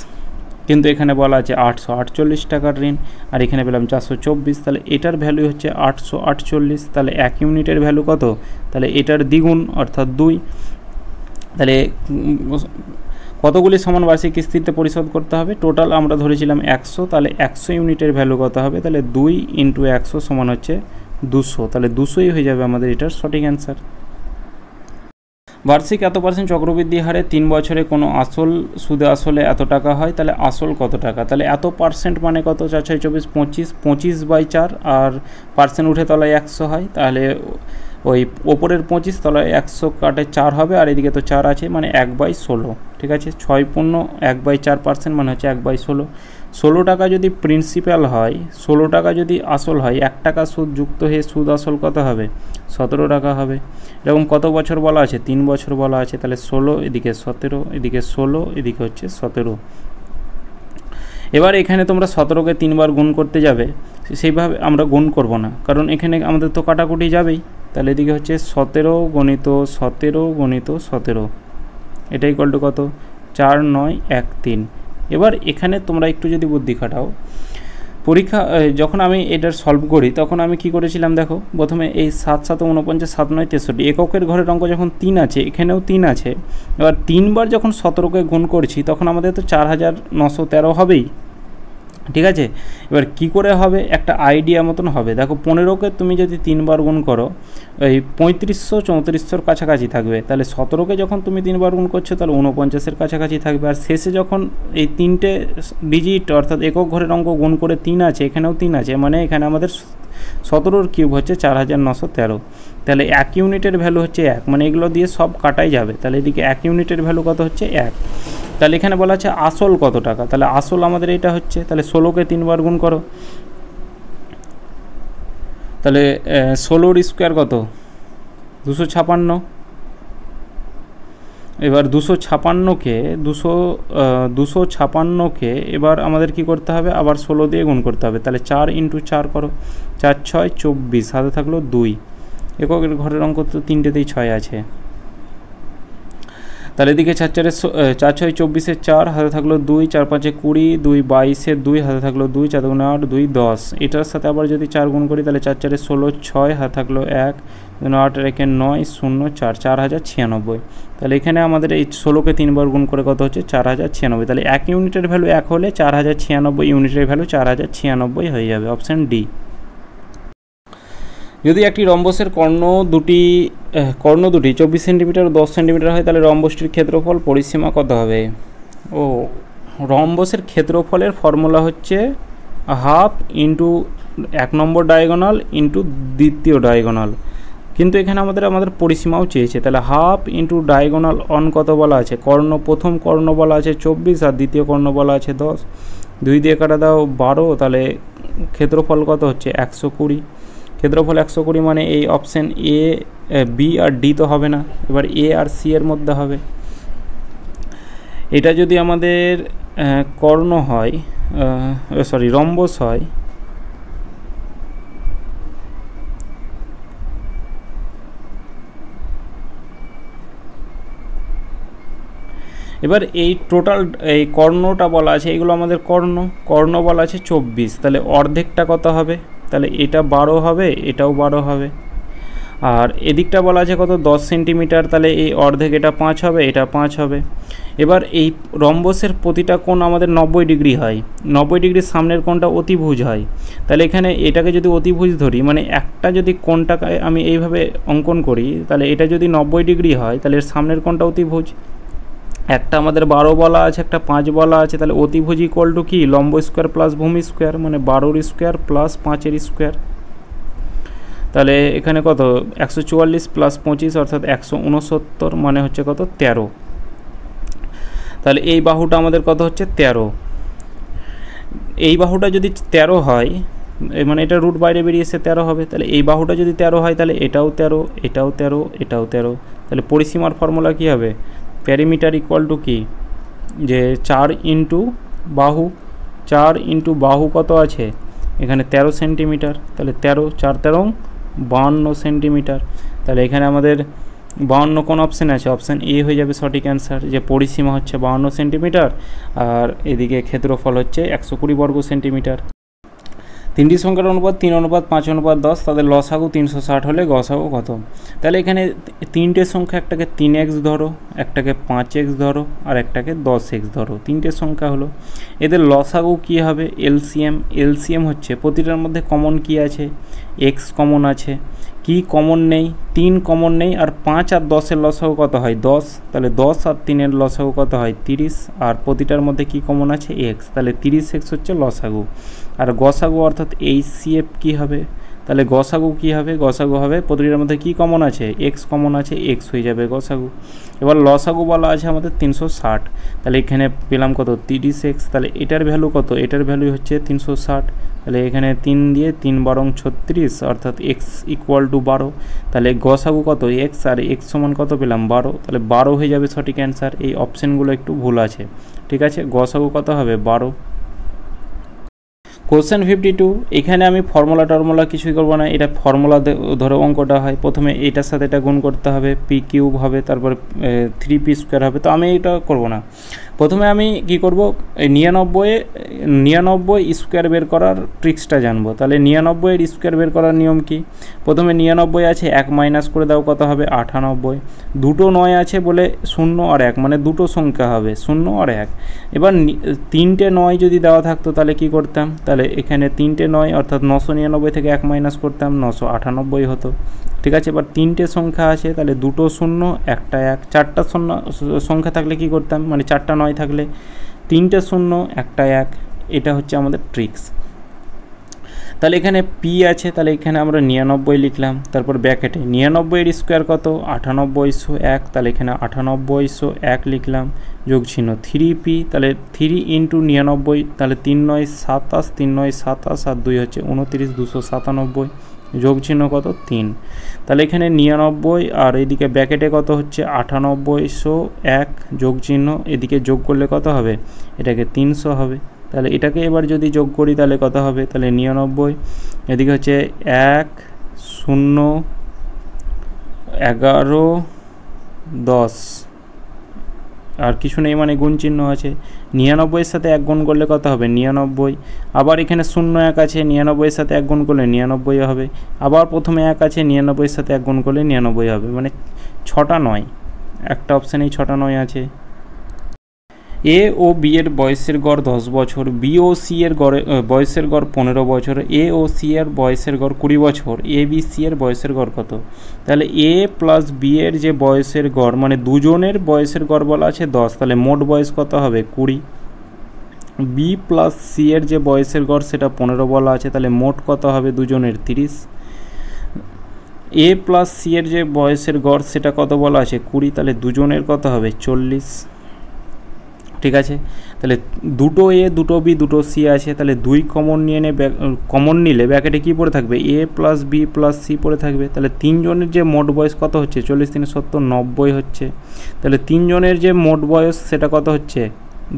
কিন্তু এখানে বলা আছে 848 টাকার ঋণ, আর এখানে পেলাম 424, তাহলে এটার ভ্যালু হচ্ছে 848। তাহলে 1 ইউনিটের ভ্যালু কত, তাহলে এটার দ্বিগুণ অর্থাৎ 2। তাহলে কতগুলি সমান বার্ষিক কিস্তিতে পরিশোধ করতে হবে, টোটাল আমরা ধরেছিলাম 100, তাহলে 100 ইউনিটের ভ্যালু কত হবে, তাহলে 2 × 100 সমান হচ্ছে 200, তাহলে 200ই হয়ে যাবে আমাদের এটার সঠিক অ্যান্সার। বার্ষিক এত % চক্রবৃদ্ধি হারে 3 বছরে কোনো আসল সুদে আসলে এত টাকা হয়, তাহলে আসল কত টাকা, তাহলে এত % মানে কত 4 6 24 25, 25/4 আর পার্সেন্ট উঠে তলায় 100 হয়, তাহলে ওই ওপরের 25 তলায় 100 কাটে 4 হবে, আর এদিকে তো 4 আছে মানে 1/16, ঠিক আছে। 6 পূর্ণ 1/4% মানে হচ্ছে 1/16। 16 টাকা যদি প্রিন্সিপাল হয়, 16 টাকা যদি আসল হয়, 1 টাকা সুদ যুক্ত হয়ে সুদ আসল কত হবে 17 টাকা হবে। এরকম কত বছর বলা আছে 3 বছর বলা আছে, তাহলে 16 এদিকে 17 এদিকে 16 এদিকে হচ্ছে 17। এবার এখানে তোমরা 17কে 3 বার গুণ করতে যাবে, সেইভাবে আমরা গুণ করব না, কারণ এখানে আমাদের তো কাটাকুটি যাবেই। তাহলে এদিকে হচ্ছে 17 গণিত 17 গণিত 17, এটা ইকুয়াল টু কত 4 9 1 3। এবার এখানে তোমরা একটু যদি বুদ্ধি খাটাও, পরীক্ষা যখন আমি এটার সলভ করি তখন আমি কি করেছিলাম দেখো, প্রথমে এই 7 7 49 7 9 63 এককের ঘরের অঙ্ক যখন 3 আছে, এখানেও 3 আছে। এবার 3 বার যখন 17কে গুণ করছি তখন আমাদের তো 4913 হবেই, ঠিক আছে। এবার কি করে হবে, একটা আইডিয়া মতন হবে। দেখো 15কে তুমি যদি 3 বার গুণ করো এই 3500 3400-এর কাছাকাছি থাকবে, তাহলে 17কে যখন তুমি 3 বার গুণ করছো তাহলে 49-এর কাছাকাছি থাকবে। আর শেষে যখন এই 3টে ডিজিট অর্থাৎ একক ঘরের অঙ্ক গুণ করে 3 আছে, এখানেও 3 আছে, মানে এখানে আমাদের 17র কিউব হচ্ছে 4913। তাহলে 1 ইউনিটের ভ্যালু হচ্ছে 1, মানে এগুলো দিয়ে সব কাটাই যাবে। তাহলে এদিকে 1 ইউনিটের ভ্যালু কত হচ্ছে 1। তাহলে এখানে বলা আছে আসল কত টাকা, তাহলে আসল আমাদের এটা হচ্ছে, তাহলে 16কে 3 বার গুণ করো, তাহলে 16র স্কোয়ার কত 256। এবার 256কে 256কে এবার আমাদের কি করতে হবে, আবার 16 দিয়ে গুণ করতে হবে। তাহলে 4 × 4 করো, 4 6 24, হাতে থাকলো 2। এককের ঘরের অঙ্ক তো 3টেতেই 6 আছে। তাহলে এদিকে 4 6 24-এর 4, হাতে থাকলো 2, 4 5 20, 2 22-এর 2, হাতে থাকলো 2, 4 2 8, 2 10। এটার সাথে আবার যদি 4 গুণ করি তাহলে 4 4 16 6, হাতে থাকলো 1, 8 1 9 0 4, 4096। তাহলে এখানে আমাদের এই 16কে 3 বার গুণ করে কত হচ্ছে 4096। তাহলে 1 ইউনিটের ভ্যালু 1 হলে 4096 ইউনিটের ভ্যালু 4096 হয়ে যাবে, অপশান ডি। যদি একটি রম্বসের কর্ণ দুটি 24 সেন্টিমিটার ও 10 সেন্টিমিটার হয়, তাহলে রম্বসটির ক্ষেত্রফল পরিসীমা কত হবে। রম্বসের ক্ষেত্রফলের ফর্মুলা হচ্ছে হাফ ইন্টু 1 নম্বর ডায়াগোনাল ইন্টু দ্বিতীয় ডায়াগোনাল, কিন্তু এখানে আমাদের পরিসীমাও চেয়েছে। তাহলে হাফ ইন্টু ডায়াগোনাল অন কত বলা আছে, কর্ণ, প্রথম কর্ণ বলা আছে 24 আর দ্বিতীয় কর্ণ বলা আছে 10, 2 দিয়ে কাটা দাও 12, তাহলে ক্ষেত্রফল কত হচ্ছে 120। ক্ষেত্রফল 120 মানে এই অপশান এ, বি আর ডি তো হবে না, এবার এ আর সি এর মধ্যে হবে। এটা যদি আমাদের কর্ণ হয়, রম্বস হয়, এবার এই টোটাল এই কর্ণটা বলা আছে, এইগুলো আমাদের কর্ণ বলা আছে 24, তাহলে অর্ধেকটা কত হবে, তাহলে এটা 12 হবে, এটাও 12 হবে। আর এদিকটা বলা আছে কত 10 সেন্টিমিটার, তাহলে এই অর্ধেক এটা 5 হবে, এটা 5 হবে। এবার এই রম্বসের প্রতিটা কোণ আমাদের 90 ডিগ্রি হয়, 90 ডিগ্রির সামনের কোণটা অতিভুজ হয়। তাহলে এখানে এটাকে যদি অতিভুজ ধরি, মানে একটা যদি কোণটাকে আমি এইভাবে অঙ্কন করি, তাহলে এটা যদি 90 ডিগ্রি হয় তাহলে এর সামনের কোণটা অতিভুজ। একটা আমাদের 12 বলা আছে, একটা 5 বলা আছে, তাহলে অতিভুজ ইকুয়াল টু কি, লম্ব স্কোয়ার প্লাস ভূমি স্কোয়ার, মানে 12 স্কোয়ার প্লাস 5 স্কোয়ার। তাহলে এখানে কত 144 প্লাস 25 অর্থাৎ 169, মানে হচ্ছে কত 13। তাহলে এই বাহুটা আমাদের কত হচ্ছে 13। এই বাহুটা যদি 13 হয়, মানে এটা রুট বাইরে বেরিয়েছে 13 হবে, তাহলে এই বাহুটা যদি 13 হয় তাহলে এটাও 13, এটাও 13, এটাও 13। তাহলে পরিসীমার ফর্মুলা কি হবে, প্যারিমিটার ইকুয়াল টু কি, যে 4 ইন্টু বাহু, 4 ইন্টু বাহু কত আছে এখানে 13 সেন্টিমিটার, তাহলে 13 4 13 52 সেন্টিমিটার। তাহলে এখানে আমাদের 52 কোন অপশান আছে, অপশান এ হয়ে যাবে সঠিক অ্যান্সার, যে পরিসীমা হচ্ছে 52 সেন্টিমিটার আর এদিকে ক্ষেত্রফল হচ্ছে 120 বর্গ সেন্টিমিটার। তিনটি সংখ্যার অনুপাত 3:5:10, তাদের লসাগু 360 হলে গসাগু কত। তাহলে এখানে তিনটে সংখ্যা, একটাকে 3x ধরো, একটাকে 5x ধরো আর একটাকে 10x ধরো, তিনটে সংখ্যা হলো, এদের লসাগু কী হবে, এলসিএম হচ্ছে প্রতিটার মধ্যে কমন কি আছে, x কমন আছে, কি কমন নেই, 3 কমন নেই, আর 5 আর 10-এর লসাগু কত হয় 10, তাহলে 10 আর 3-এর লসাগু কত হয় 30, আর প্রতিটার মধ্যে কি কমন আছে x, তাহলে 30x হচ্ছে লসাগু। আর গসাগু অর্থাৎ HCF কি হবে, তাহলে গসাগু কি হবে, গসাগু হবে প্রতিটার মধ্যে কি কমন আছে, x কমন আছে, x হয়ে যাবে গসাগু। এবার লসাগু বলা আছে আমাদের 360, তাহলে এখানে পেলাম কত 30x, তাহলে এটার ভ্যালু কত, এটার ভ্যালু হচ্ছে 360, তাহলে এখানে 3 দিয়ে 3 বারং 36 অর্থাৎ x ইকুয়াল টু 12, তাহলে গসাগু কত x, আর x সমান কত পেলাম 12, তাহলে 12 হয়ে যাবে সঠিক অ্যান্সার। এই অপশানগুলো একটু ভুল আছে, ঠিক আছে, গসাগু কত হবে 12। কোশ্চেন 52, এখানে আমি ফর্মুলা কিছুই করবো না, এটা ফর্মুলা ধরে অঙ্কটা হয়, প্রথমে এটার সাথে এটা গুণ করতে হবে, পি কিউব হবে, তারপরে 3p স্কোয়ার হবে, তো আমি এটা করব না। প্রথমে আমি কি করব, এই 99 স্কোয়ার বের করার ট্রিক্সটা জানবো। তাহলে 99-এর স্কোয়ার বের করার নিয়ম কি, প্রথমে 99 আছে, 1 মাইনাস করে দাও কত হবে 98, দুটো 9 আছে বলে 0 আর 1, মানে দুটো সংখ্যা হবে 0 আর 1। এবার 3টে 9 যদি দেওয়া থাকতো তাহলে কি করতাম, তাহলে এখানে 3টে 9 অর্থাৎ 999 থেকে 1 মাইনাস করতাম 998 হতো, ঠিক আছে। এবার 3টে সংখ্যা আছে, তাহলে দুটো 0 একটা 1, 4টা সংখ্যা থাকলে কি করতাম, মানে 4টা 9 থাকলে 3টে 0 একটা 1, এটা হচ্ছে আমাদের ট্রিক্স। তাহলে এখানে পি আছে, তাহলে এখানে আমরা 99 লিখলাম, তারপর ব্র্যাকেটে 99-এর স্কোয়ার কত 98/100, তাহলে এখানে 98/100 লিখলাম, যোগ চিহ্ন 3p, তাহলে 3 ইন্টু 99, তাহলে 3 9 27, 3 9 27 আর 2 হচ্ছে 29, 297, যোগ চিহ্ন কত 3, তাহলে এখানে 99 আর এদিকে ব্র্যাকেটে কত হচ্ছে 98/100, যোগ চিহ্ন এদিকে যোগ করলে কত হবে, এটাকে 300 হবে। তাহলে এটাকে এবার যদি যোগ করি তাহলে কত হবে, তাহলে 99 এদিকে হচ্ছে 1 0 11 10 আর কিছু নেই, মানে গুণ চিহ্ন আছে, 99-এর সাথে 1 গুণ করলে কত হবে 99, আবার এখানে 0 1 আছে, 99-এর সাথে 1 গুণ করলে 99 হবে, আবার প্রথমে 1 আছে, 99-এর সাথে 1 গুণ করলে 99 হবে, মানে 6টা 9, একটা অপশানেই 6টা 9 আছে। এ ও বি এর বয়সের গড় 10 বছর, বি ও সি এর বয়সের গড় 15 বছর, এ ও সি এর বয়সের গড় 20 বছর, এ বি সি এর বয়সের গড় কত। তাহলে এ প্লাস বি এর যে বয়সের গড়, মানে দুজনের বয়সের গড় বলা আছে 10, তাহলে মোট বয়স কত হবে 20। বি প্লাস সি এর যে বয়সের গড় সেটা 15 বলা আছে, তাহলে মোট কত হবে দুজনের 30। এ প্লাস সি এর যে বয়সের গড় সেটা কত বলা আছে 20, তাহলে দুজনের কত হবে 40। ঠিক আছে, তাহলে দুটো এ দুটো বি দুটো সি আছে, তাহলে 2 কমন নিলে ব্র্যাকেটে কী পড়ে থাকবে এ প্লাস বি প্লাস সি পড়ে থাকবে। তাহলে তিনজনের যে মোট বয়স কত হচ্ছে 40 × 3 = 70, 90 হচ্ছে। তাহলে তিনজনের যে মোট বয়স সেটা কত হচ্ছে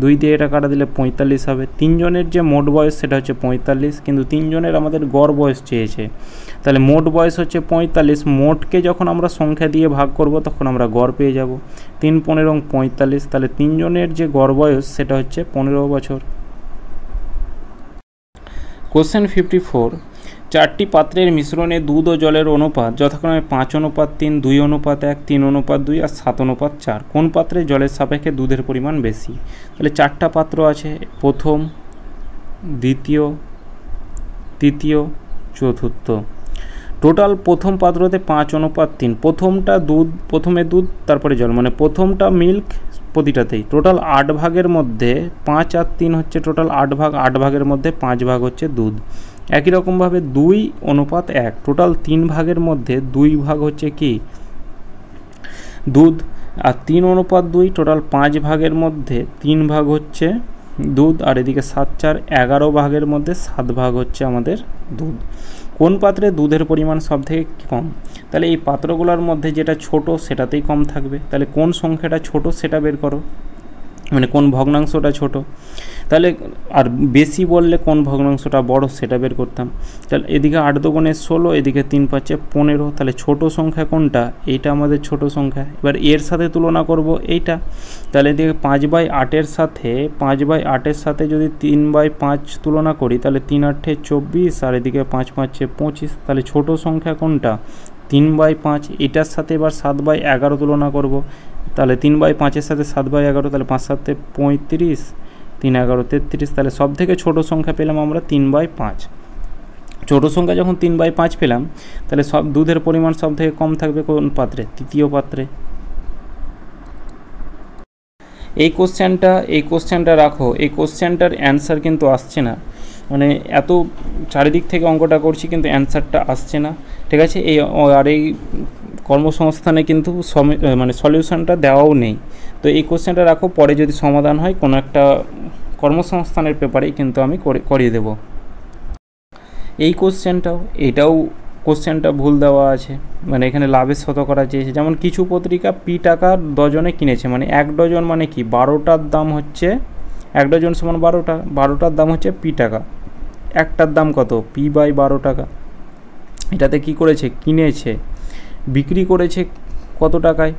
2 দিয়ে এটা কাটা দিলে 45 হবে। তিনজনের যে মোট বয়স সেটা হচ্ছে 45, কিন্তু তিনজনের আমাদের গড় বয়স চেয়েছে, তাহলে মোট বয়স হচ্ছে 45। মোটকে যখন আমরা সংখ্যা দিয়ে ভাগ করব তখন আমরা গড় পেয়ে যাব 3 × 15 = 45, তাহলে তিনজনের যে গড় বয়স সেটা হচ্ছে 15 বছর। কোশ্চেন 54, 4টি পাত্রের মিশ্রণে দুধ ও জলের অনুপাত যথাক্রমে 5:3, 2:1, 3:2 আর 7:4। কোন পাত্রে জলের সাপেক্ষে দুধের পরিমাণ বেশি? তাহলে 4টা পাত্র আছে, প্রথম, দ্বিতীয়, তৃতীয়, চতুর্থ। টোটাল প্রথম পাত্রতে 5:3, প্রথমে দুধ তারপরে জল, মানে প্রথমটা মিল্ক প্রতিটাতেই। টোটাল 8 ভাগের মধ্যে 5 আর 3 হচ্ছে টোটাল 8 ভাগ, 8 ভাগের মধ্যে 5 ভাগ হচ্ছে দুধ। একই রকমভাবে 2:1, টোটাল 3 ভাগের মধ্যে 2 ভাগ হচ্ছে কি দুধ, আর 3:2, টোটাল 5 ভাগের মধ্যে 3 ভাগ হচ্ছে দুধ, আর এদিকে 7 × 4 11 ভাগের মধ্যে 7 ভাগ হচ্ছে আমাদের দুধ। কোন পাত্রে দুধের পরিমাণ সবথেকে কম? তাহলে এই পাত্রগুলোর মধ্যে যেটা ছোট সেটাতেই কম থাকবে। তাহলে কোন সংখ্যাটা ছোট সেটা বের করো, মানে কোন ভগ্নাংশটা ছোট। তাহলে আর বেশি বললে কোন ভগ্নাংশটা বড় সেটা বের করতাম। তাহলে এদিকে 8 × 2 = 16, এদিকে 3 × 5 = 15, তাহলে ছোট সংখ্যা কোনটা? এইটা আমাদের ছোট সংখ্যা। এবার এর সাথে তুলনা করব এইটা, তাহলে এদিকে 5/8 এর সাথে যদি 3/5 তুলনা করি তাহলে 3 × 8 = 24, আর এদিকে 5 × 5 = 25, তাহলে ছোট সংখ্যা কোনটা? 3/5। এটার সাথে এবার 7/11 তুলনা করব, তাহলে 3/5 এর সাথে 7/11, তাহলে 5 × 7 = 35, 3 × 11 = 33, তাহলে সব থেকে ছোটো সংখ্যা পেলাম আমরা 3/5। ছোটো সংখ্যা যখন 3/5 পেলাম, তাহলে সব দুধের পরিমাণ সব থেকে কম থাকবে কোন পাত্রে? তৃতীয় পাত্রে। এই কোশ্চেনটা রাখো, এই কোশ্চেনটার অ্যান্সার কিন্তু আসছে না, মানে এত চারিদিক থেকে অঙ্কটা করছি কিন্তু অ্যান্সারটা আসছে না। ঠিক আছে, এই কর্মসংস্থানে কিন্তু মানে সলিউশনটা দেওয়াও নেই। তো এই কোশ্চেনটা রাখো, পরে যদি সমাধান হয় কোনো একটা কর্মসংস্থানের পেপারেই কিন্তু আমি করিয়ে দেব। এই কোশ্চেনটা ভুল দেওয়া আছে, মানে এখানে লাভের শতকরা চেয়েছে। যেমন কিছু পত্রিকা P টাকা ডজনে কিনেছে, মানে 1 ডজন মানে কি 12টার দাম হচ্ছে 1 ডজন সমান 12টা, 12টার দাম হচ্ছে P টাকা, একটার দাম কত P/12 টাকা। এটাতে কি করেছে? কিনেছে, বিক্রি করেছে কত টাকায়?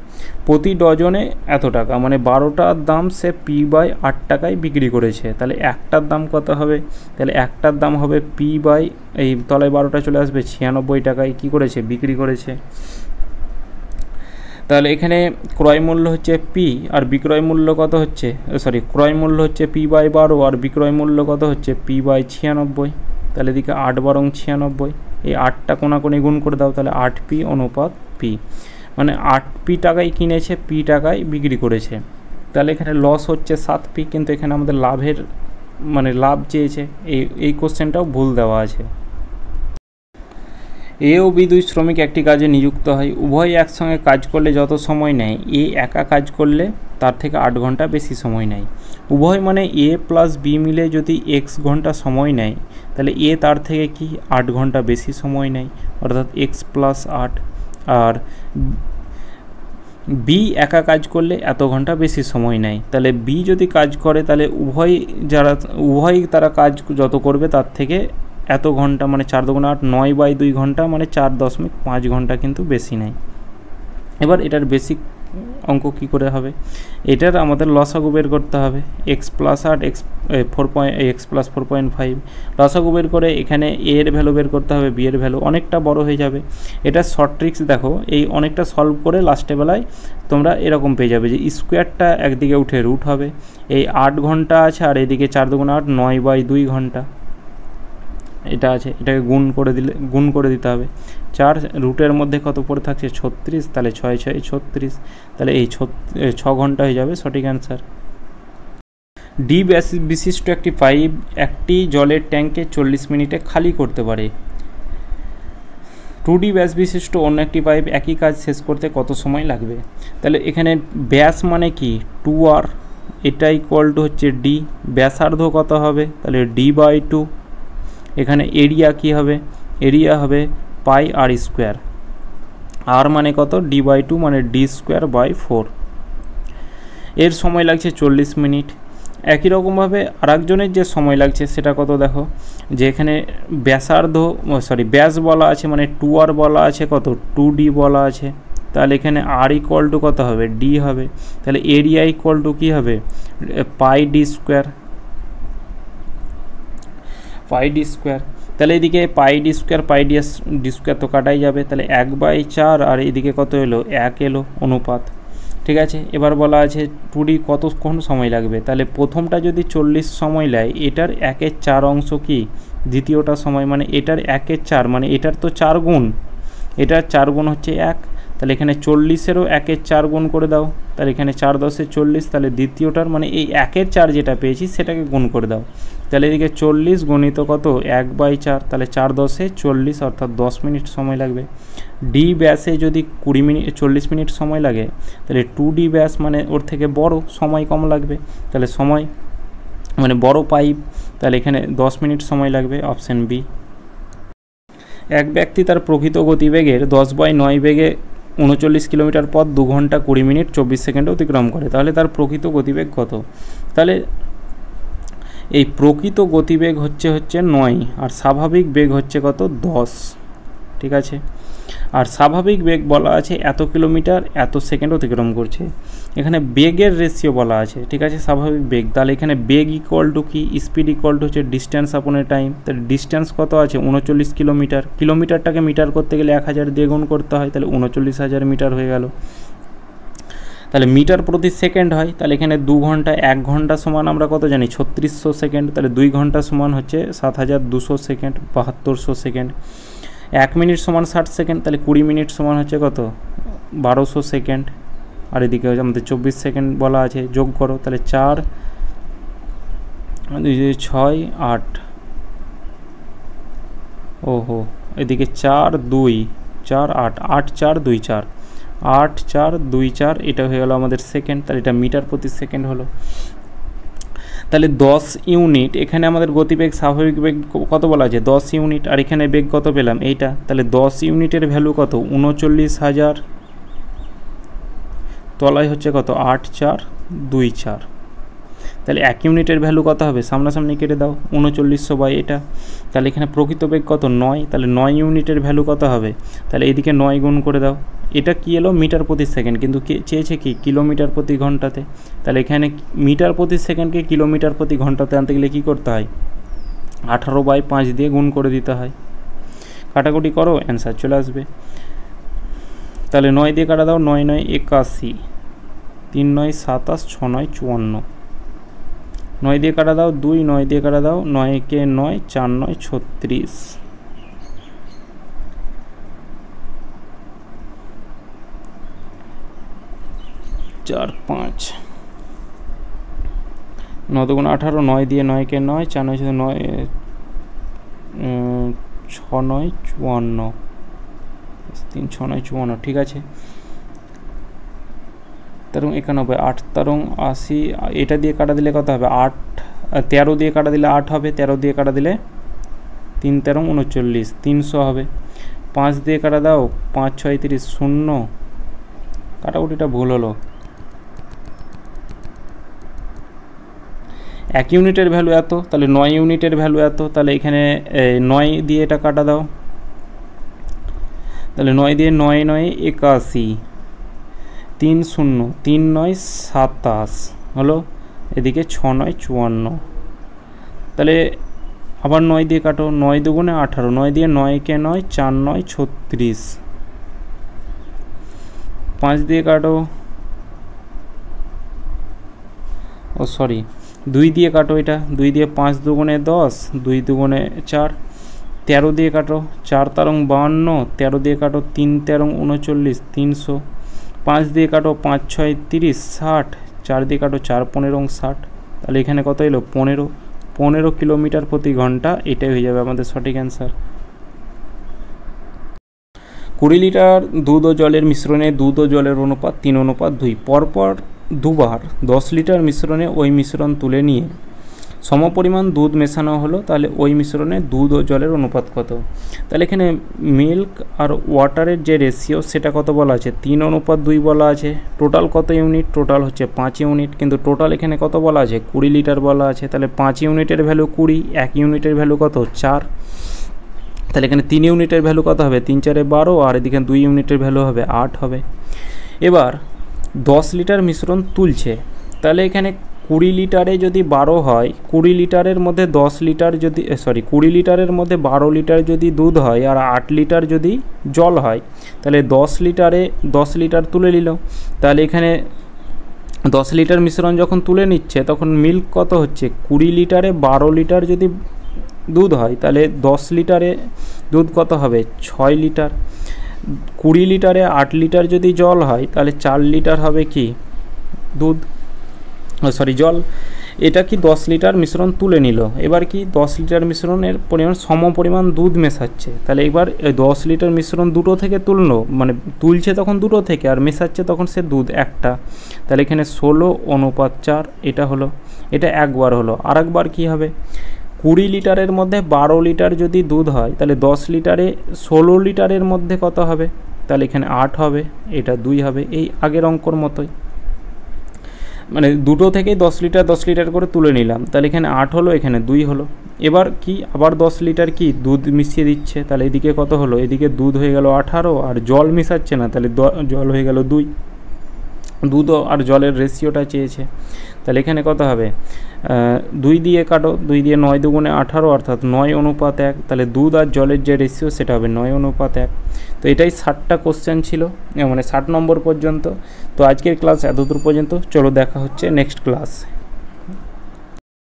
প্রতি ডজনে এত টাকা, মানে 12টার দাম সে P/8 টাকায় বিক্রি করেছে। তাহলে একটার দাম কত হবে? তাহলে একটার দাম হবে এই তলায় 12টা চলে আসবে 96 টাকায় কী করেছে? বিক্রি করেছে। তাহলে এখানে ক্রয় মূল্য হচ্ছে P আর বিক্রয় মূল্য কত হচ্ছে? ক্রয় মূল্য হচ্ছে P/12 আর বিক্রয় মূল্য কত হচ্ছে? P/96। তাহলে এদিকে 8 × 96, এই 8টা কোনাকুনি গুণ করে দাও, তাহলে 8P অনুপাত P, মানে 8P টাকায় কিনেছে, P টাকায় বিক্রি করেছে। তাহলে এখানে লস হচ্ছে 7P, কিন্তু এখানে আমাদের লাভ চেয়েছে। এই কোশ্চেনটাও ভুল দেওয়া আছে। এ ও বি 2 শ্রমিক একটি কাজে নিযুক্ত হয়, উভয় একসঙ্গে কাজ করলে যত সময় নেয় এ একা কাজ করলে তার থেকে 8 ঘন্টা বেশি সময় নেয়। উভয় মানে A + B মিলে যদি x ঘন্টা সময় নেয়, তাহলে A তার থেকে কি 8 ঘন্টা বেশি সময় নেয়, অর্থাৎ x + 8, আর B একা কাজ করলে এত ঘন্টা বেশি সময় নেয়। তাহলে B যদি কাজ করে তাহলে উভয় তারা কাজ যত করবে তার থেকে এত ঘন্টা, মানে 4 × 2 = 8, 9/2 ঘন্টা, মানে 4.5 ঘন্টা কিন্তু বেশি নেয়। এবার এটার বেসিক অঙ্ক কী করে হবে? এটার আমাদের লসাগু বের করতে হবে। x + 8 x + 4.5 লসাগু বের করে এখানে a এর ভ্যালু বের করতে হবে, b এর ভ্যালু অনেকটা বড় হয়ে যাবে। এটা শর্ট ট্রিক্স দেখো, এই অনেকটা সলভ করে লাস্টে বেলায় তোমরা এরকম পেয়ে যাবে যে স্কোয়ারটা একদিকে উঠে রুট হবে। এই 8 ঘন্টা আছে আর এদিকে 4 × 2 = 8, 9/2 ঘন্টা এটা আছে, এটাকে গুণ করে দিতে হবে। 4 রুটের মধ্যে কত পড়ে থাকছে? 36, তাহলে 6 × 6 = 36, তাহলে এই 6 ঘন্টা হয়ে যাবে সঠিক অ্যান্সার। ডি ব্যাস বিশিষ্ট একটি পাইপ একটি জলের ট্যাঙ্কে 40 মিনিটে খালি করতে পারে। 2D ব্যাস বিশিষ্ট অন্য একটি পাইপ একই কাজ শেষ করতে কত সময় লাগবে? তাহলে এখানে ব্যাস মানে কি 2R, এটা ইকুয়াল টু হচ্ছে ডি, ব্যাসার্ধ কত হবে তাহলে d/2, এখানে এরিয়া কি হবে, এরিয়া হবে পাই আর স্কোয়ার, আর মানে কত d/2 মানে d²/4, এর সময় লাগছে 40 মিনিট। একই রকমভাবে আরেকজনের যে সময় লাগছে সেটা কত দেখো, যে এখানে ব্যাস বলা আছে মানে 2R বলা আছে, কত 2D বলা আছে, তাহলে এখানে আর ইকুয়াল টু কত হবে ডি হবে, তাহলে এরিয়া ইকুয়াল টু কী হবে পাই d², তাহলে এদিকে পাই d² তো কাটাই যাবে, তাহলে 1/4 আর এদিকে কত এলো 1 এলো অনুপাত। ঠিক আছে, এবার বলা আছে 2D কতক্ষণ সময় লাগবে, তাহলে প্রথমটা যদি 40 সময় নেয়, এটার 1/4 অংশ কি দ্বিতীয়টা সময়, মানে এটার 1/4 মানে এটার তো 4 গুণ, এটার 4 গুণ হচ্ছে 1, তাহলে এখানে 40-এরও 1/4 গুণ করে দাও, তাহলে এখানে 4 × 10 = 40, তাহলে দ্বিতীয়টার মানে এই 1/4 যেটা পেয়েছি সেটাকে গুণ করে দাও, তাহলে এদিকে 40 গুণিত কত 1/4, তাহলে 4 × 10 = 40, অর্থাৎ 10 মিনিট সময় লাগবে। ডি ব্যাসে যদি 40 মিনিট সময় লাগে, তাহলে 2D ব্যাস মানে ওর থেকে বড়, সময় কম লাগবে, তাহলে সময় মানে বড় পাইপ, তাহলে এখানে 10 মিনিট সময় লাগবে, অপশান বি। এক ব্যক্তি তার প্রকৃত গতিবেগের 10/9 বেগে 39 কিলোমিটার পথ 2 ঘন্টা 20 মিনিট 24 সেকেন্ডে অতিক্রম করে, তাহলে তার প্রকৃত গতিবেগ কত? তাহলে এই প্রকৃত গতিবেগ হচ্ছে 9, আর স্বাভাবিক বেগ হচ্ছে কত 10। ঠিক আছে, আর স্বাভাবিক বেগ বলা আছে এত কিলোমিটার এত সেকেন্ড অতিক্রম করছে, এখানে বেগের রেশিও বলা আছে। ঠিক আছে, স্বাভাবিক বেগ, তাহলে এখানে বেগ ইকুয়াল টু কি স্পিড ইকুয়াল টু হচ্ছে ডিস্ট্যান্স আপন এ টাইম, তাহলে ডিস্ট্যান্স কত আছে 39 কিলোমিটার, কিলোমিটারটাকে মিটার করতে গেলে 1000 দিয়ে গুণ করতে হয়, তাহলে 39,000 মিটার হয়ে গেল, তাহলে মিটার প্রতি সেকেন্ড হয়, তাহলে এখানে 2 ঘন্টা, 1 ঘন্টা সমান আমরা কত জানি 3600 সেকেন্ড, তাহলে 2 ঘন্টা সমান হচ্ছে 7200 সেকেন্ড, 7200 সেকেন্ড, 1 মিনিট সমান 60 সেকেন্ড, তাহলে 20 মিনিট সমান হচ্ছে কত 1200 সেকেন্ড, আর এদিকে আমাদের 24 সেকেন্ড বলা আছে, যোগ করো, তাহলে 4 6 8, ওহো এদিকে 4 2 4 8 8 4 2 4 8 4 2 4, এটা হয়ে গেল আমাদের সেকেন্ড, তাহলে এটা মিটার প্রতি সেকেন্ড হলো। তাহলে 10 ইউনিট, এখানে আমাদের গতিবেগ স্বাভাবিক বেগ কত বলা আছে 10 ইউনিট, আর এখানে বেগ কত পেলাম এইটা, তাহলে 10 ইউনিটের ভ্যালু কত 39,000, তলায় হচ্ছে কত 8 4 2 4, তাহলে 1 ইউনিটের ভ্যালু কত হবে সামনাসামনি কেটে দাও 3900 এটা, তাহলে এখানে প্রকৃত বেগ কত 9, তাহলে 9 ইউনিটের ভ্যালু কত হবে, তাহলে এদিকে 9 গুণ করে দাও, এটা কি এলো মিটার প্রতি সেকেন্ড, কিন্তু চেয়েছে কি কিলোমিটার প্রতি ঘন্টাতে, তাহলে এখানে মিটার প্রতি সেকেন্ডকে কিলোমিটার প্রতি ঘন্টাতে আনতে গেলে কী করতে হয় 18/5 দিয়ে গুণ করে দিতে হয়, কাটাকুটি করো অ্যান্সার চলে আসবে। তাহলে 9 দিয়ে কাটা দাও, 9 9 81, 3 9 27, 6 9 54, 9 দিয়ে কাটা দাও 2, 9 দিয়ে কাটা দাও 9 কে 9, 4 9 36, 4 5, 9 2 18, 9 দিয়ে 9 কে 9, 4 9 9, 6 9 54, 3 6 9 54, ঠিক আছে। তেরো 91, 8 তেরো 80, এটা দিয়ে কাটা দিলে কত হবে 8, 13 দিয়ে কাটা দিলে 8 হবে, 13 দিয়ে কাটা দিলে 3 13 39, 300 হবে। 5 দিয়ে কাটা দাও 5 6 30, 0, কাটাকুটিটা ভুল হলো, 1 ইউনিটের ভ্যালু এত, তাহলে 9 ইউনিটের ভ্যালু এত, তাহলে এখানে 9 দিয়ে এটা কাটা দাও, তাহলে 9 দিয়ে 9 9 81, 3 0 3 9 27 হলো, এদিকে 6 9 54, তাহলে আবার 9 দিয়ে কাটো, 9 দুগুণে 18, 9 দিয়ে 9 কে 9, 4 9 36, 5 দিয়ে কাটো, ও সরি 2 দিয়ে কাটো, এটা 2 দিয়ে 5 দুগুণে 10, 2 দুগুণে 4, 13 দিয়ে কাটো, 4 তেরো 52, 13 দিয়ে কাটো 3 তেরো 39, 300, 5 দিয়ে কাটো 5 6 30, 60, 4 দিয়ে কাটো 4 15 60, তাহলে এখানে কত এলো 15 কিলোমিটার প্রতি ঘন্টা, এটাই হয়ে যাবে আমাদের সঠিক অ্যান্সার। 20 লিটার দুধ ও জলের মিশ্রণে দুধ ও জলের অনুপাত 3:2, পরপর দুবার 10 লিটার মিশ্রণে ওই মিশ্রণ তুলে নিয়ে সমপরিমাণ দুধ মেশানো হলো, তাহলে ওই মিশ্রণে দুধ ও জলের অনুপাত কত? তাহলে এখানে মিল্ক আর ওয়াটারের যে রেশিও সেটা কত বলা আছে? 3:2 বলা আছে। টোটাল কত ইউনিট? টোটাল হচ্ছে 5 ইউনিট, কিন্তু টোটাল এখানে কত বলা আছে? 20 লিটার বলা আছে। তাহলে 5 ইউনিটের ভ্যালু 20, 1 ইউনিটের ভ্যালু কত? 4। তাহলে এখানে 3 ইউনিটের ভ্যালু কত হবে? 3 4 12, আর এদিকে 2 ইউনিটের ভ্যালু হবে 8 হবে। এবার 10 লিটার মিশ্রণ তুলছে, তাহলে এখানে 20 লিটারে যদি 12 হয়, 20 লিটারের মধ্যে 10 লিটার যদি 20 লিটারের মধ্যে 12 লিটার যদি দুধ হয় আর 8 লিটার যদি জল হয়, তাহলে 10 লিটারে 10 লিটার তুলে নিল। তাহলে এখানে 10 লিটার মিশ্রণ যখন তুলে নিচ্ছে তখন মিল্ক কত হচ্ছে? 20 লিটারে 12 লিটার যদি দুধ হয়, তাহলে 10 লিটারে দুধ কত হবে? 6 লিটার। 20 লিটারে 8 লিটার যদি জল হয়, তাহলে 4 লিটার হবে কি দুধ, জল। এটা কি 10 লিটার মিশ্রণ তুলে নিল। এবার কি 10 লিটার মিশ্রণের পরিমাণ সমপরিমাণ দুধ মেশাচ্ছে, তাহলে এবার 10 লিটার মিশ্রণ দুটো থেকে তুললো, মানে তুলছে তখন দুটো থেকে আর মেশাচ্ছে তখন সে দুধ একটা। তাহলে এখানে 16:4 এটা হলো, এটা একবার হলো। আর একবার কী হবে? 20 লিটারের মধ্যে 12 লিটার যদি দুধ হয়, তাহলে 10 লিটারে 16 লিটারের মধ্যে কত হবে? তাহলে এখানে 8 হবে, এটা 2 হবে। এই আগের অঙ্কর মতোই, মানে দুটো থেকেই 10 লিটার করে তুলে নিলাম, তাহলে এখানে 8 হলো, এখানে 2 হলো। এবার কি আবার 10 লিটার কি দুধ মিশিয়ে দিচ্ছে, তাহলে এদিকে কত হলো? এদিকে দুধ হয়ে গেল 18, আর জল মিশাচ্ছে না, তাহলে জল হয়ে গেল 2। দুধ আর জলের রেশিওটা চেয়েছে, তাহলে এখানে কত হবে? 2 দিয়ে কাটো, 2 দিয়ে 9 দুগুণে 18, অর্থাৎ 9:1। তাহলে দুধ আর জলের যে রেশিও সেটা হবে 9:1। তো এটাই 60টা কোশ্চেন ছিল, মানে 60 নম্বর পর্যন্ত। তো আজকের ক্লাস এতদূর পর্যন্ত। চলো দেখা হচ্ছে নেক্সট ক্লাস।